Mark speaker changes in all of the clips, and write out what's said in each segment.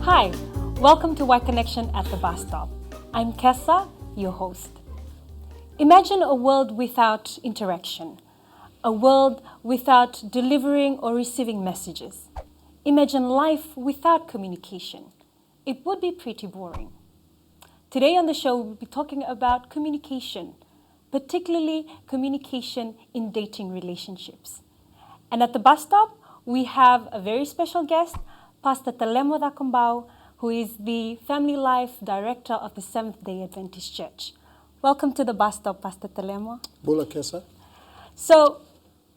Speaker 1: Hi, welcome to Y Connection at the Bus Stop. I'm Kessa, your host. Imagine a world without interaction, a world without delivering or receiving messages. Imagine life without communication. It would be pretty boring. Today on the show, we'll be talking about communication, particularly communication in dating relationships. And at the bus stop, we have a very special guest, Pastor Telemo Dakumbau, who is the Family Life Director of the Seventh-day Adventist Church. Welcome to the bus stop, Pastor Telemo.
Speaker 2: Bula Kessa.
Speaker 1: So,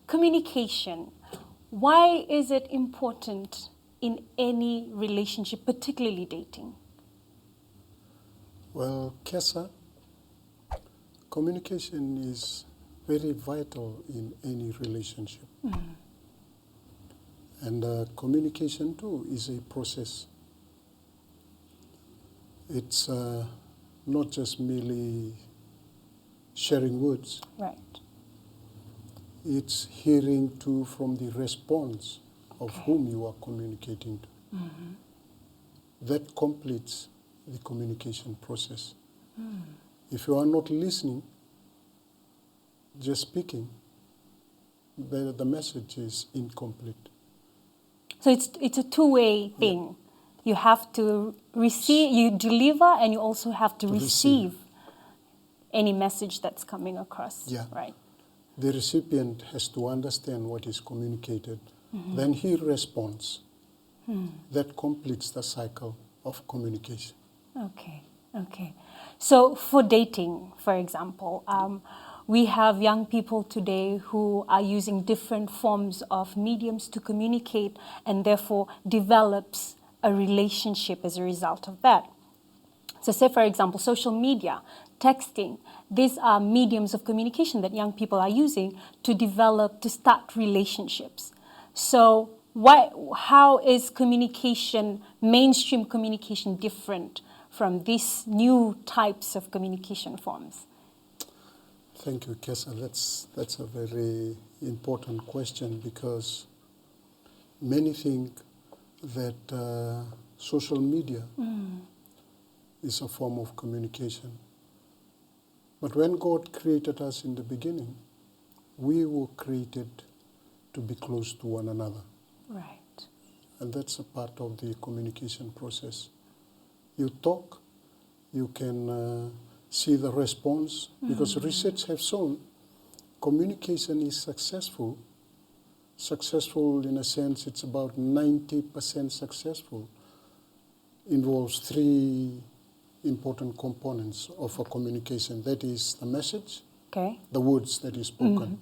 Speaker 1: communication. Why is it important in any relationship, particularly dating?
Speaker 2: Well, Kessa, communication is very vital in any relationship. And communication too is a process. It's not just merely sharing words.
Speaker 1: Right.
Speaker 2: It's hearing too from the response of whom you are communicating to. That completes the communication process. If you are not listening, just speaking, the message is incomplete.
Speaker 1: So it's a two-way thing. You have to receive, you deliver, and you also have to receive any message that's coming across.
Speaker 2: Yeah.
Speaker 1: Right.
Speaker 2: The recipient has to understand what is communicated. Then he responds. That completes the cycle of communication.
Speaker 1: Okay. So for dating, for example, we have young people today who are using different forms of mediums to communicate and therefore develops a relationship as a result of that. So say, for example, social media, texting, these are mediums of communication that young people are using to start relationships. So how is communication, mainstream communication, different from these new types of communication forms?
Speaker 2: Thank you, Kessa. That's a very important question because many think that social media is a form of communication. But when God created us in the beginning, we were created to be close to one another.
Speaker 1: Right.
Speaker 2: And that's a part of the communication process. You talk, you can see the response, because research have shown communication is successful. Successful in a sense, it's about 90% successful. Involves three important components of a communication. That is the message, the words that is spoken,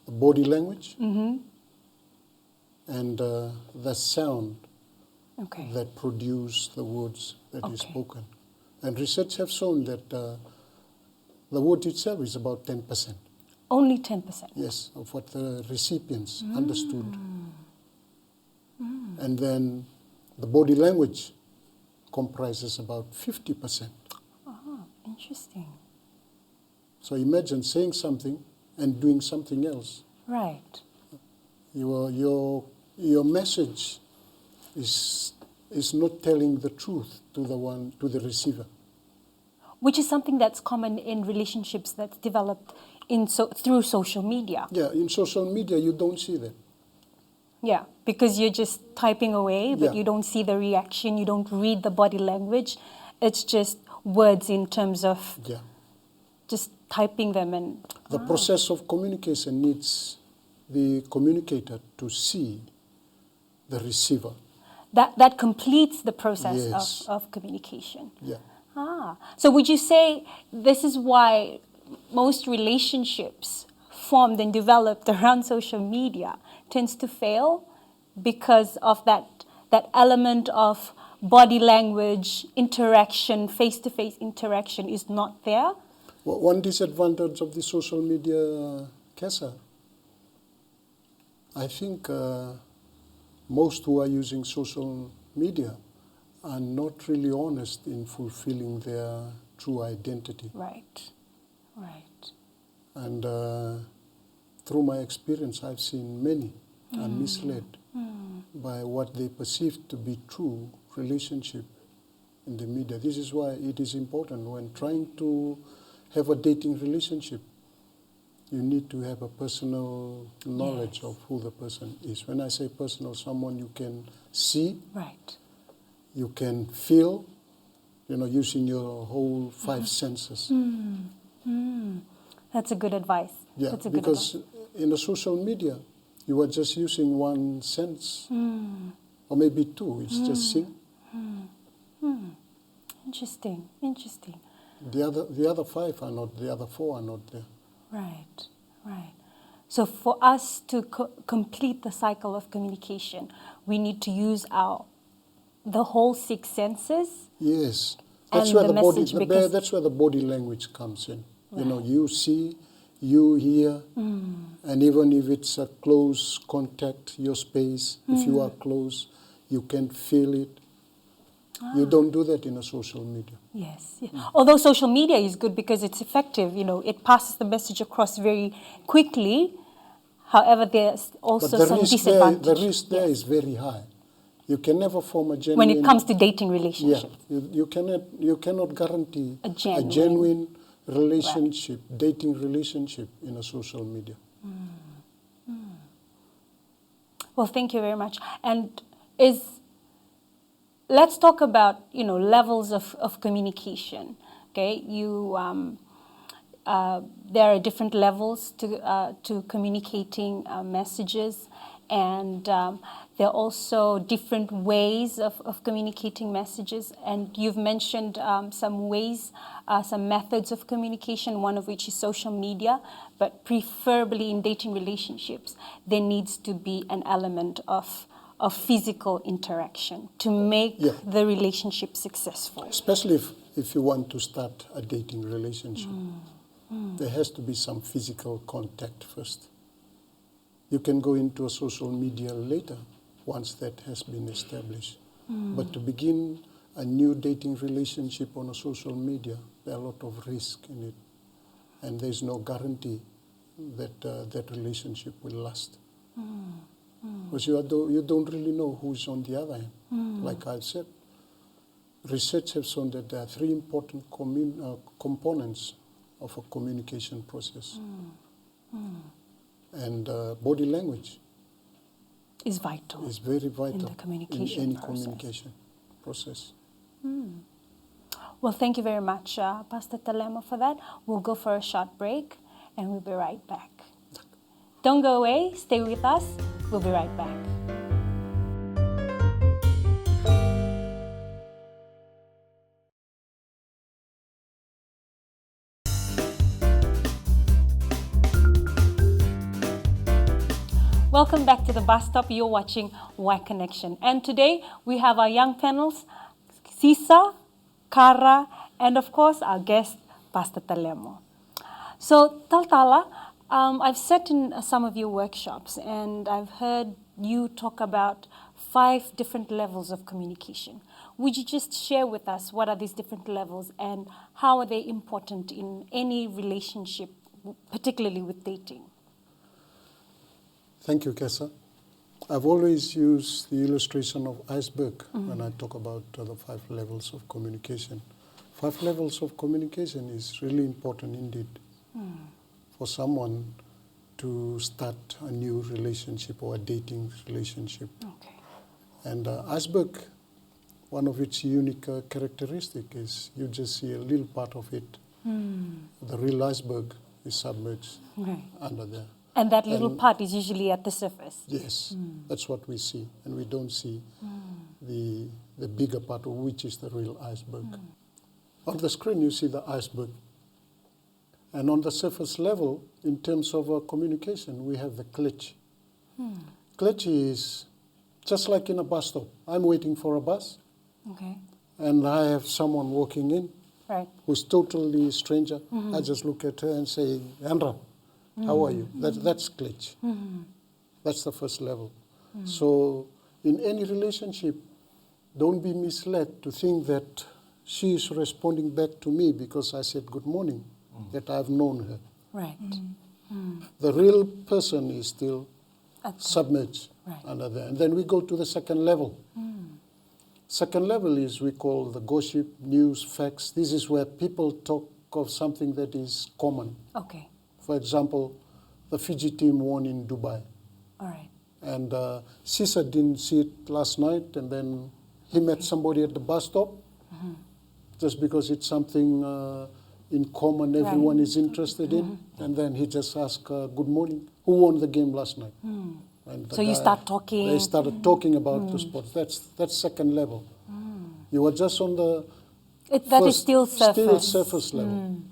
Speaker 2: the body language, and the sound that produce the words that is spoken. And research have shown that the word itself is about 10%.
Speaker 1: Only 10%?
Speaker 2: Yes, of what the recipients understood. And then the body language comprises about 50%.
Speaker 1: Interesting.
Speaker 2: So imagine saying something and doing something else.
Speaker 1: Right.
Speaker 2: Your message is not telling the truth to the receiver.
Speaker 1: Which is something that's common in relationships that's developed through social media.
Speaker 2: Yeah, in social media you don't see that.
Speaker 1: Yeah, because you're just typing away, but you don't see the reaction, you don't read the body language. It's just words in terms of just typing them. And
Speaker 2: the process of communication needs the communicator to see the receiver.
Speaker 1: That completes the process of communication.
Speaker 2: Yeah.
Speaker 1: So would you say this is why most relationships formed and developed around social media tends to fail, because of that element of body language, interaction, face-to-face interaction is not there?
Speaker 2: Well, one disadvantage of the social media, Kessa, I think most who are using social media are not really honest in fulfilling their true identity.
Speaker 1: Right.
Speaker 2: And through my experience, I've seen many are misled by what they perceive to be true relationship in the media. This is why it is important when trying to have a dating relationship, you need to have a personal knowledge of who the person is. When I say personal, someone you can see,
Speaker 1: Right.
Speaker 2: you can feel, using your whole five senses.
Speaker 1: That's a good advice.
Speaker 2: Yeah,
Speaker 1: That's a good
Speaker 2: because
Speaker 1: advice.
Speaker 2: in the social media, you are just using one sense, or maybe two. It's just seeing.
Speaker 1: Interesting. Interesting.
Speaker 2: The other five are not. The other four are not there.
Speaker 1: Right. Right. So for us to complete the cycle of communication, we need to use the whole six senses.
Speaker 2: Yes, that's
Speaker 1: And
Speaker 2: where
Speaker 1: the
Speaker 2: the body.
Speaker 1: message because-
Speaker 2: That's where the body language comes in. You see, you hear, and even if it's a close contact, your space. If you are close, you can feel it. You don't do that in a social media.
Speaker 1: Yes. Although social media is good because it's effective, it passes the message across very quickly. However, there's also
Speaker 2: But
Speaker 1: some
Speaker 2: the
Speaker 1: disadvantage.
Speaker 2: risk there is very high. You can never form a genuine.
Speaker 1: When it comes to dating relationships.
Speaker 2: Yeah, you cannot guarantee
Speaker 1: A
Speaker 2: a
Speaker 1: genuine-
Speaker 2: genuine relationship, dating relationship in a social media.
Speaker 1: Well, thank you very much. And let's talk about levels of communication. Okay, there are different levels to communicating messages, and there are also different ways of communicating messages. And you've mentioned some ways, some methods of communication, one of which is social media, but preferably in dating relationships, there needs to be an element of physical interaction to make the relationship successful.
Speaker 2: Especially if you want to start a dating relationship. There has to be some physical contact first. You can go into a social media later, once that has been established. But to begin a new dating relationship on a social media, there are a lot of risk in it. And there's no guarantee that that relationship will last. Because you don't really know who's on the other end. Like I said, research has shown that there are three important components of a communication process. And body language
Speaker 1: Is vital.
Speaker 2: is very vital
Speaker 1: in the communication
Speaker 2: any
Speaker 1: process.
Speaker 2: communication process.
Speaker 1: Well, thank you very much, Pastor Talemo, for that. We'll go for a short break, and we'll be right back. Don't go away. Stay with us. We'll be right back. Welcome back to the bus stop. You're watching Y Connection. And today we have our young panels, Sisa, Kara, and of course our guest, Pastor Talemo. So, Taltala, I've sat in some of your workshops and I've heard you talk about 5 different levels of communication. Would you just share with us what are these different levels and how are they important in any relationship, particularly with dating?
Speaker 2: Thank you, Kessa. I've always used the illustration of iceberg when I talk about the 5 levels of communication. 5 levels of communication is really important indeed for someone to start a new relationship or a dating relationship.
Speaker 1: Okay.
Speaker 2: And iceberg, one of its unique characteristic is you just see a little part of it. The real iceberg is submerged under there.
Speaker 1: And that little part is usually at the surface.
Speaker 2: Yes, that's what we see. And we don't see the bigger part of which is the real iceberg. On the screen you see the iceberg. And on the surface level, in terms of communication, we have the kletje. Kletje is just like in a bus stop. I'm waiting for a bus.
Speaker 1: Okay.
Speaker 2: And I have someone walking in who's totally stranger. I just look at her and say, Andra, how are you? That's kletje. That's the first level. So in any relationship, don't be misled to think that she is responding back to me because I said good morning, that I've known her.
Speaker 1: Right.
Speaker 2: The real person is still submerged
Speaker 1: Right.
Speaker 2: under there. And then we go to the second level. Second level is we call the gossip, news, facts. This is where people talk of something that is common.
Speaker 1: Okay.
Speaker 2: For example, the Fiji team won in Dubai.
Speaker 1: All right.
Speaker 2: And Cesar didn't see it last night, and then he met somebody at the bus stop, just because it's something in common everyone is interested in. And then he just asked, good morning, who won the game last night? And the
Speaker 1: So you start talking.
Speaker 2: They started talking about the sports. That's second level. You were just on the
Speaker 1: That is still surface.
Speaker 2: surface level.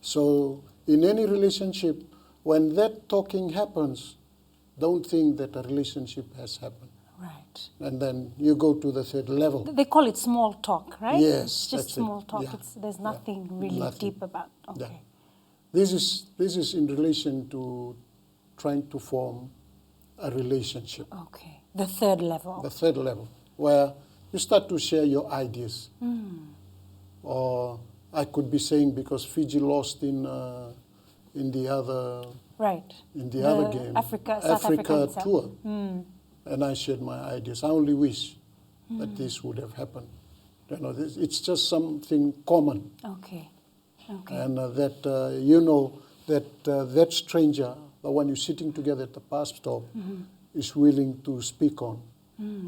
Speaker 2: So in any relationship, when that talking happens, don't think that a relationship has happened.
Speaker 1: Right.
Speaker 2: And then you go to the third level.
Speaker 1: They call it small talk, right?
Speaker 2: Yes,
Speaker 1: It's just
Speaker 2: that's it.
Speaker 1: small talk.
Speaker 2: Yeah.
Speaker 1: There's nothing really
Speaker 2: Nothing.
Speaker 1: deep about.
Speaker 2: Yeah.
Speaker 1: Okay.
Speaker 2: This is in relation to trying to form a relationship.
Speaker 1: Okay. The third level.
Speaker 2: The third level, where you start to share your ideas. Or I could be saying, because Fiji lost in the other
Speaker 1: Right.
Speaker 2: other game,
Speaker 1: South Africa
Speaker 2: tour, and I shared my ideas. I only wish that this would have happened. You know, it's just something common,
Speaker 1: Okay. Okay.
Speaker 2: and that you know that that stranger, the one you're sitting together at the bus stop, is willing to speak on.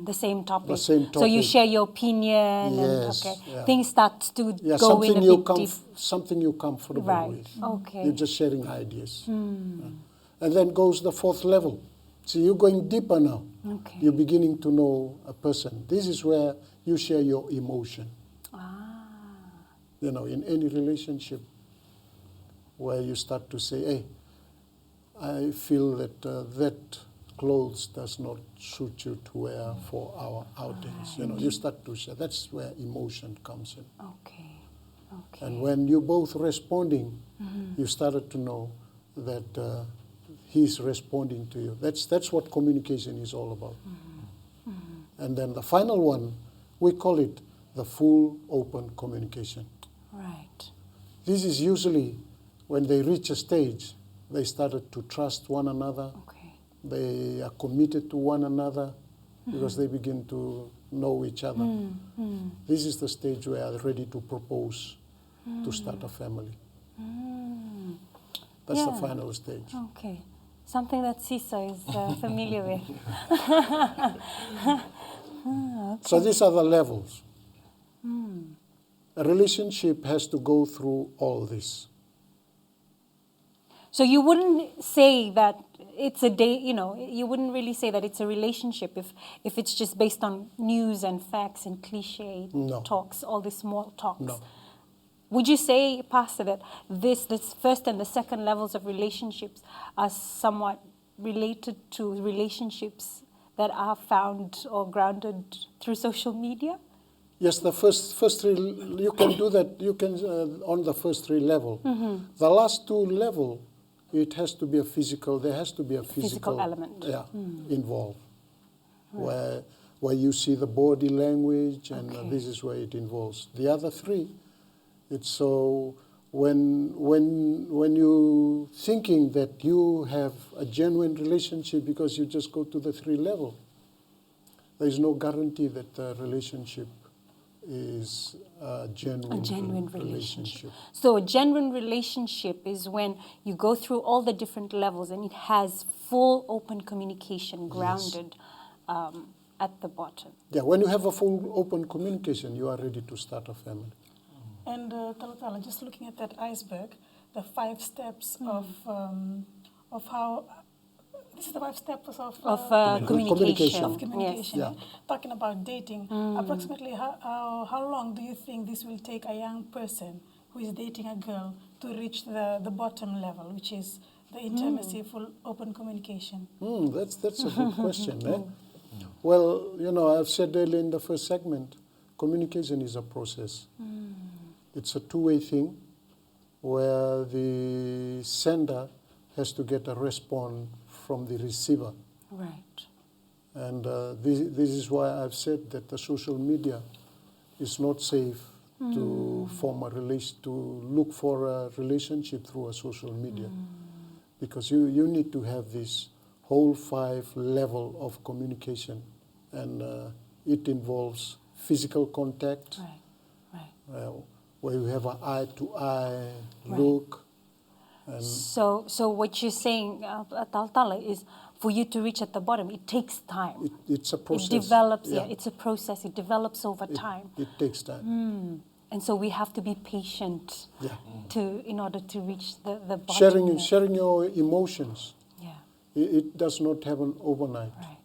Speaker 1: The same topic.
Speaker 2: The same
Speaker 1: So you
Speaker 2: topic.
Speaker 1: share your opinion.
Speaker 2: Yes,
Speaker 1: And, okay.
Speaker 2: yeah.
Speaker 1: Things start to
Speaker 2: Yeah,
Speaker 1: go in a bit deep.
Speaker 2: something you're comfortable
Speaker 1: Right.
Speaker 2: with.
Speaker 1: Okay.
Speaker 2: You're just sharing ideas. And then goes the fourth level. So you're going deeper now.
Speaker 1: Okay.
Speaker 2: You're beginning to know a person. This is where you share your emotion. You know, in any relationship where you start to say, hey, I feel that that clothes does not suit you to wear for our outings. You know, you start to share. That's where emotion comes in.
Speaker 1: Okay. Okay.
Speaker 2: And when you're both responding, you started to know that he's responding to you. That's what communication is all about. And then the final one, we call it the full open communication.
Speaker 1: Right.
Speaker 2: This is usually when they reach a stage, they started to trust one another.
Speaker 1: Okay.
Speaker 2: They are committed to one another because they begin to know each other. This is the stage where they're ready to propose to start a family. That's the
Speaker 1: Yeah.
Speaker 2: final stage.
Speaker 1: Okay. Something that Cesar is familiar with.
Speaker 2: So these are the levels. A relationship has to go through all this.
Speaker 1: So you wouldn't say that it's a day, you wouldn't really say that it's a relationship if it's just based on news and facts and cliche
Speaker 2: No.
Speaker 1: talks, all these small talks.
Speaker 2: No.
Speaker 1: Would you say, Pastor, that this first and the second levels of relationships are somewhat related to relationships that are found or grounded through social media?
Speaker 2: Yes, the first three, you can do that, you can, on the first three level. The last two level, it has to be there has to be a physical
Speaker 1: element.
Speaker 2: Yeah, involved. Where you see the body language, and
Speaker 1: Okay.
Speaker 2: this is where it involves. The other three, it's so when you thinking that you have a genuine relationship because you just go to the three level, there is no guarantee that the relationship is a genuine relationship.
Speaker 1: So a genuine relationship is when you go through all the different levels and it has full open communication grounded at the bottom.
Speaker 2: Yeah, when you have a full open communication, you are ready to start a family.
Speaker 3: And Talatala, just looking at that iceberg, the 5 steps of how. This is the 5 steps of
Speaker 1: communication.
Speaker 3: Of communication.
Speaker 2: Yes.
Speaker 3: Yeah. Talking about dating, approximately how long do you think this will take a young person who is dating a girl to reach the bottom level, which is the intimacy, full open communication?
Speaker 2: That's a good question. Eh? Well, I've said earlier in the first segment, communication is a process. It's a two-way thing where the sender has to get a response from the receiver.
Speaker 1: Right.
Speaker 2: And this is why I've said that the social media is not safe to form to look for a relationship through a social media. Because you need to have this whole 5 level of communication, and it involves physical contact,
Speaker 1: Right.
Speaker 2: where you have an eye-to-eye
Speaker 1: Right.
Speaker 2: look. And
Speaker 1: So what you're saying, Taltala, is for you to reach at the bottom, it takes time.
Speaker 2: it's a process.
Speaker 1: It develops,
Speaker 2: Yeah.
Speaker 1: it's a process. It develops over
Speaker 2: It-
Speaker 1: time.
Speaker 2: It takes time.
Speaker 1: And so we have to be patient
Speaker 2: Yeah.
Speaker 1: in order to reach the bottom.
Speaker 2: Sharing your emotions,
Speaker 1: Yeah,
Speaker 2: it does not happen overnight.
Speaker 1: right.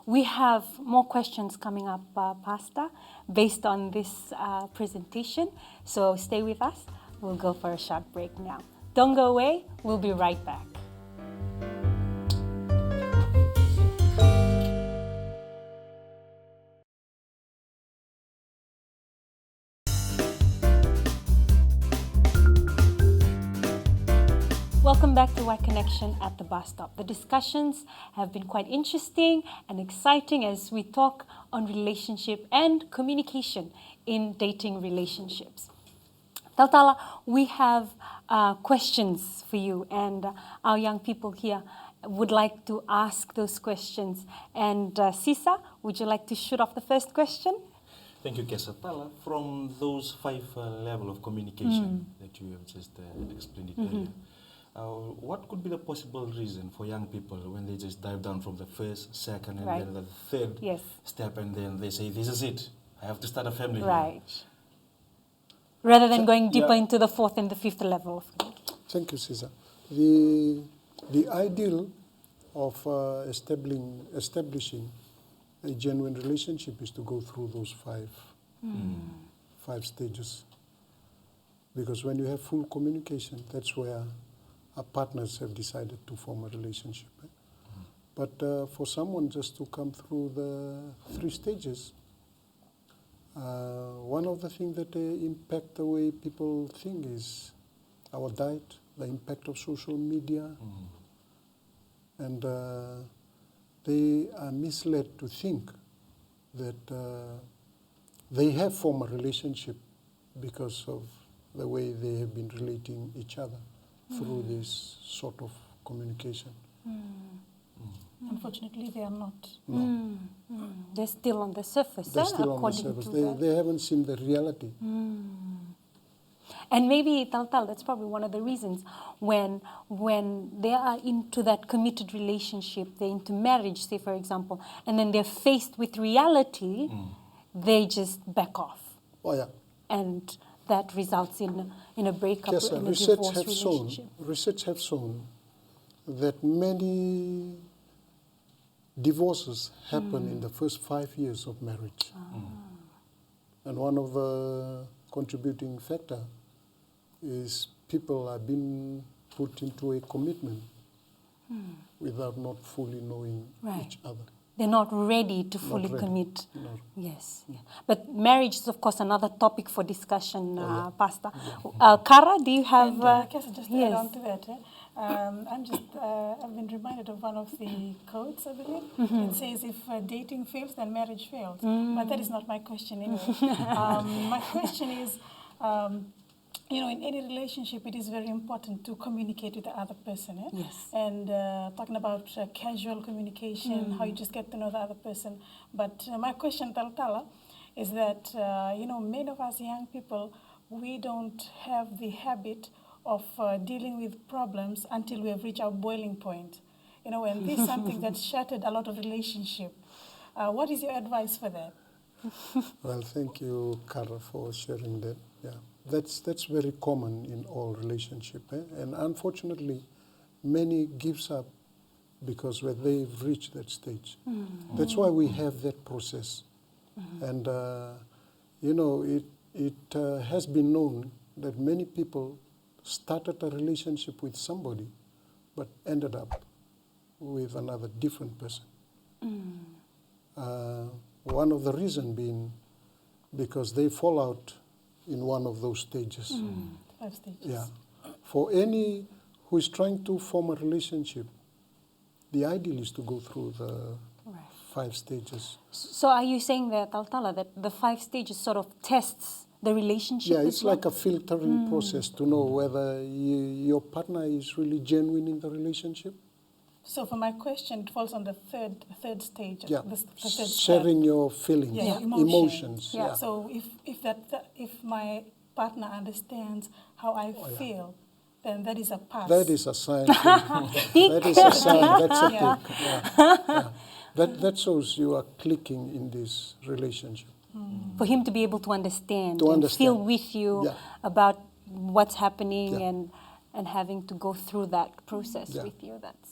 Speaker 1: We have more questions coming up, Pastor, based on this presentation. So stay with us. We'll go for a short break now. Don't go away. We'll be right back. Welcome back to Y Connection at the Bus Stop. The discussions have been quite interesting and exciting as we talk on relationship and communication in dating relationships. Taltala, we have questions for you, and our young people here would like to ask those questions. And Sisa, would you like to shoot off the first question?
Speaker 4: Thank you, Kesatala. From those 5 level of communication that you have just explained it earlier, what could be the possible reason for young people when they just dive down from the first, second, and
Speaker 1: Right.
Speaker 4: then the third
Speaker 1: Yes.
Speaker 4: step, and then they say, "This is it. I have to start a family." here."
Speaker 1: Right. Rather than going deeper
Speaker 4: yeah.
Speaker 1: into the 4th and the 5th level of communication.
Speaker 2: Thank you, Cesar. The ideal of establishing a genuine relationship is to go through those 5 stages. Because when you have full communication, that's where our partners have decided to form a relationship. But for someone just to come through the 3 stages, one of the things that impact the way people think is our diet, the impact of social media, and they are misled to think that they have formed a relationship because of the way they have been relating each other through this sort of communication.
Speaker 3: Unfortunately, they are not.
Speaker 1: They're still on the surface,
Speaker 2: They're still on the
Speaker 1: according
Speaker 2: surface.
Speaker 1: to
Speaker 2: They,
Speaker 1: that.
Speaker 2: they haven't seen the reality.
Speaker 1: And maybe, Taltal, that's probably one of the reasons when they are into that committed relationship, they're into marriage, say, for example, and then they're faced with reality, they just back off.
Speaker 2: Oh yeah.
Speaker 1: And that results in a breakup,
Speaker 2: Yes,
Speaker 1: in a
Speaker 2: research
Speaker 1: divorce
Speaker 2: have
Speaker 1: relationship.
Speaker 2: research have shown that many divorces happen in the first 5 years of marriage. And one of the contributing factor is people are being put into a commitment without not fully knowing
Speaker 1: Right.
Speaker 2: each other.
Speaker 1: They're not ready to fully
Speaker 2: ready.
Speaker 1: commit.
Speaker 2: No.
Speaker 1: Yes. Yeah. But marriage is, of course, another topic for discussion,
Speaker 2: yeah.
Speaker 1: Pastor. Kara, do you have...
Speaker 3: And I guess just to add
Speaker 1: yes.
Speaker 3: on to that, I've been reminded of one of the quotes, I believe. It says, if dating fails, then marriage fails. But that is not my question anyway. My question is, in any relationship, it is very important to communicate with the other person.
Speaker 1: Yes.
Speaker 3: And talking about casual communication, how you just get to know the other person. But my question, Taltala, is that, many of us young people, we don't have the habit of dealing with problems until we have reached our boiling point. And this is something that shattered a lot of relationship. What is your advice for that?
Speaker 2: Well, thank you, Kara, for sharing that. Yeah, that's very common in all relationship, and unfortunately, many gives up because when they've reached that stage. That's why we have that process, and it has been known that many people started a relationship with somebody, but ended up with another different person. One of the reasons being because they fall out in one of those stages.
Speaker 3: 5 stages.
Speaker 2: Yeah. For any who is trying to form a relationship, the ideal is to go through the
Speaker 1: Right.
Speaker 2: 5 stages.
Speaker 1: So are you saying that, Taltala, that the 5 stages sort of tests the relationship
Speaker 2: Yeah,
Speaker 1: as
Speaker 2: it's
Speaker 1: well?
Speaker 2: like a filtering process to know whether your partner is really genuine in the relationship.
Speaker 3: So for my question, it falls on the third stage.
Speaker 2: Yeah,
Speaker 3: The third
Speaker 2: sharing
Speaker 3: step.
Speaker 2: your feelings,
Speaker 3: Yeah, your
Speaker 2: emotions.
Speaker 1: Yeah.
Speaker 2: Yeah.
Speaker 3: So if my partner understands how I feel, then that is a pass.
Speaker 2: That is a sign. That is a sign. That's a
Speaker 3: Yeah.
Speaker 2: tick. Yeah. That shows you are clicking in this relationship.
Speaker 1: For him to be able to understand
Speaker 2: To
Speaker 1: and
Speaker 2: understand.
Speaker 1: feel with you
Speaker 2: Yeah.
Speaker 1: about what's happening
Speaker 2: Yeah.
Speaker 1: and having to go through that process
Speaker 2: Yeah.
Speaker 1: with you. That's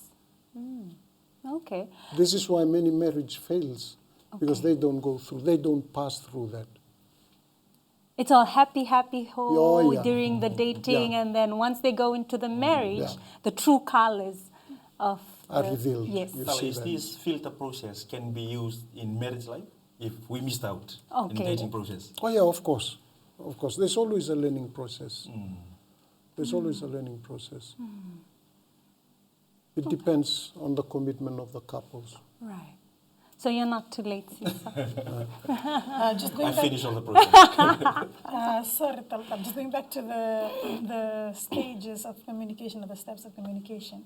Speaker 1: okay.
Speaker 2: This is why many marriage fails, because
Speaker 1: Okay.
Speaker 2: they don't go through, they don't pass through that.
Speaker 1: It's all happy
Speaker 2: Oh, yeah.
Speaker 1: during the dating,
Speaker 2: Yeah.
Speaker 1: and then once they go into the marriage,
Speaker 2: Yeah.
Speaker 1: the true colors of
Speaker 2: Are
Speaker 1: the-
Speaker 2: revealed.
Speaker 1: Yes.
Speaker 2: You
Speaker 4: Tala,
Speaker 2: see
Speaker 4: is
Speaker 2: that.
Speaker 4: this filter process can be used in marriage life if we missed out in
Speaker 1: Okay.
Speaker 4: dating process?
Speaker 2: Oh yeah, of course. Of course. There's always a learning process. There's always a learning process. It depends on the commitment of the couples.
Speaker 1: Right. So you're not too late, Sisa.
Speaker 3: Just
Speaker 4: I
Speaker 3: going back.
Speaker 4: finished all the process.
Speaker 3: Sorry, Talpa. Just going back to the stages of communication or the steps of communication.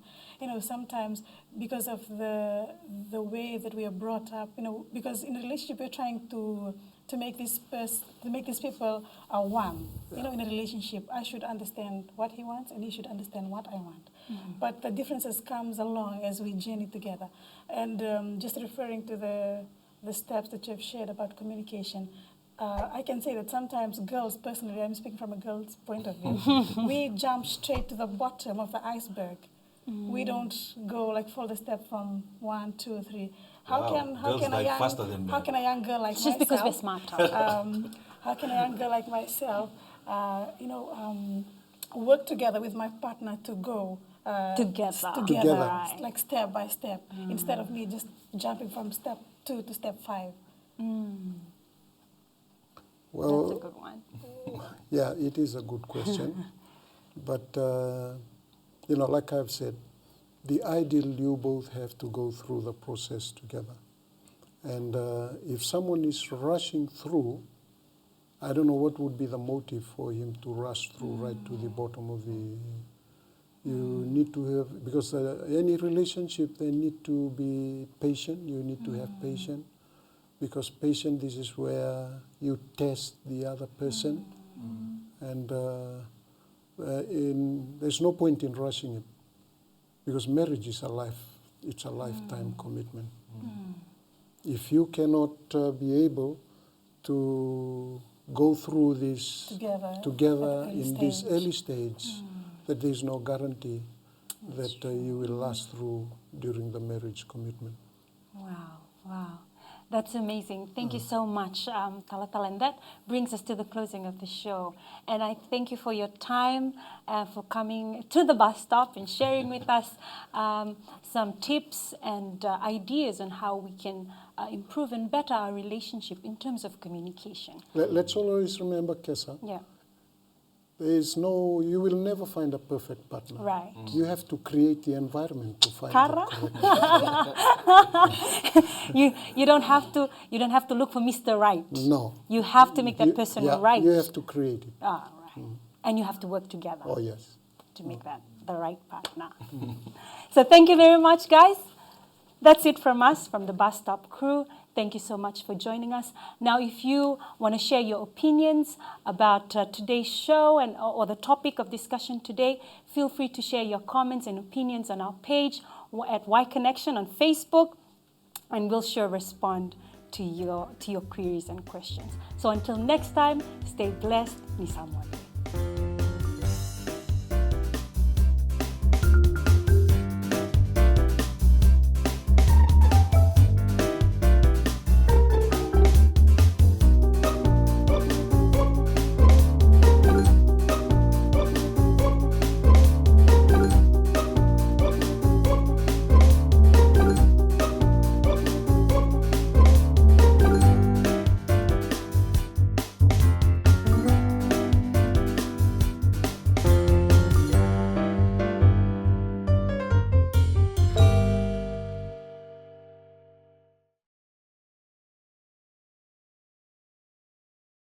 Speaker 3: Sometimes because of the way that we are brought up, because in a relationship we're trying to make these people one. In a relationship, I should understand what he wants and he should understand what I want. But the differences comes along as we journey together. And just referring to the steps that you have shared about communication, I can say that sometimes girls, personally, I'm speaking from a girl's point of view, we jump straight to the bottom of the iceberg. We don't go follow the step from 1, 2, 3.
Speaker 4: Wow, girls dive faster than men.
Speaker 3: How can a young girl like
Speaker 1: It's just because we're
Speaker 3: myself,
Speaker 1: smarter.
Speaker 3: how can a young girl like myself, work together with my partner to go
Speaker 1: Together. Right.
Speaker 3: like step by step, instead of me just jumping from step 2 to step 5.
Speaker 2: Well,
Speaker 1: That's a good one.
Speaker 2: yeah, it is a good question. But, like I've said, the ideal, you both have to go through the process together. And if someone is rushing through, I don't know what would be the motive for him to rush through right to the bottom of the... You need to have, because any relationship, they need to be patient. You need to have patience. Because patient, this is where you test the other person. And there's no point in rushing it. Because marriage is it's a lifetime commitment. If you cannot be able to go through this together
Speaker 3: at the
Speaker 2: in this early stage, that there's no guarantee that you will last through during the marriage commitment.
Speaker 1: Wow. That's amazing. Thank you so much, Talatala. And that brings us to the closing of the show. And I thank you for your time, for coming to the bus stop and sharing with us some tips and ideas on how we can improve and better our relationship in terms of communication.
Speaker 2: Let's always remember, Kessa,
Speaker 1: Yeah.
Speaker 2: you will never find a perfect partner.
Speaker 1: Right.
Speaker 2: You have to create the environment to find
Speaker 1: Kara?
Speaker 2: the correct
Speaker 1: You don't have to look for Mr. Right.
Speaker 2: No.
Speaker 1: You have to make that person right.
Speaker 2: You have to create it.
Speaker 1: Ah, right. And you have to work together
Speaker 2: Oh, yes.
Speaker 1: to make that the right partner. So thank you very much, guys. That's it from us, from the Bus Stop crew. Thank you so much for joining us. Now, if you want to share your opinions about today's show or the topic of discussion today, feel free to share your comments and opinions on our page at Y Connection on Facebook, and we'll sure respond to your queries and questions. So until next time, stay blessed. Ni Samoa.